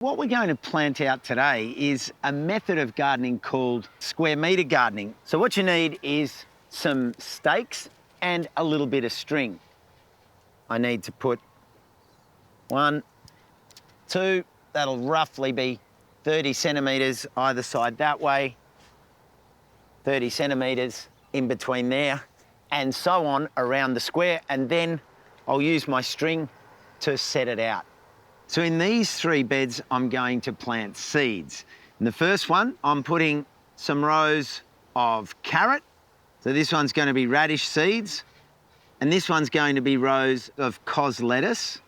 What we're going to plant out today is a method of gardening called square metre gardening. So what you need is some stakes and a little bit of string. I need to put 1, 2, that'll roughly be 30 centimetres either side that way, 30 centimetres in between there, and so on around the square, and then I'll use my string to set it out. So in these 3 beds, I'm going to plant seeds. In the first one, I'm putting some rows of carrot. So this one's going to be radish seeds, and this one's going to be rows of cos lettuce.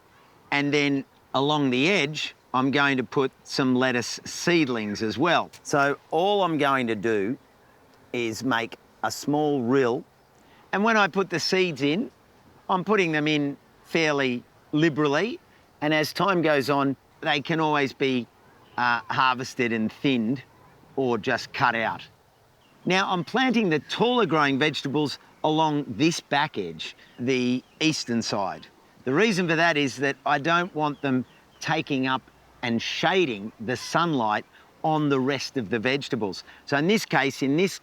And then along the edge, I'm going to put some lettuce seedlings as well. So all I'm going to do is make a small rill. And when I put the seeds in, I'm putting them in fairly liberally. And as time goes on, they can always be harvested and thinned or just cut out. Now, I'm planting the taller growing vegetables along this back edge, the eastern side. The reason for that is that I don't want them taking up and shading the sunlight on the rest of the vegetables. So in this case, in this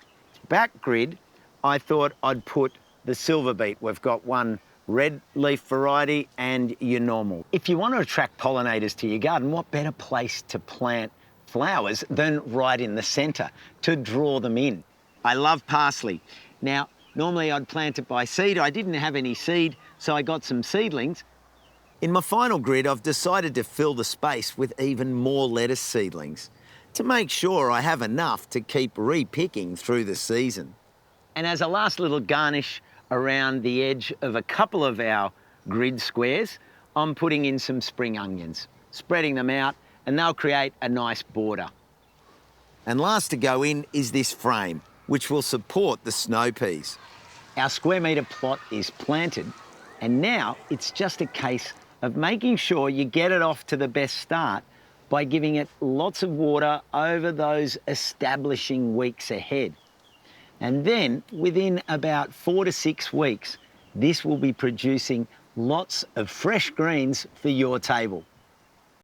back grid, I thought I'd put the silver beet. We've got one red leaf variety and your normal. If you want to attract pollinators to your garden, what better place to plant flowers than right in the centre to draw them in? I love parsley. Now, normally I'd plant it by seed. I didn't have any seed, so I got some seedlings. In my final grid, I've decided to fill the space with even more lettuce seedlings to make sure I have enough to keep re-picking through the season. And as a last little garnish around the edge of a couple of our grid squares, I'm putting in some spring onions, spreading them out, and they'll create a nice border. And last to go in is this frame, which will support the snow peas. Our square metre plot is planted, and now it's just a case of making sure you get it off to the best start by giving it lots of water over those establishing weeks ahead. And then within about 4 to 6 weeks, this will be producing lots of fresh greens for your table.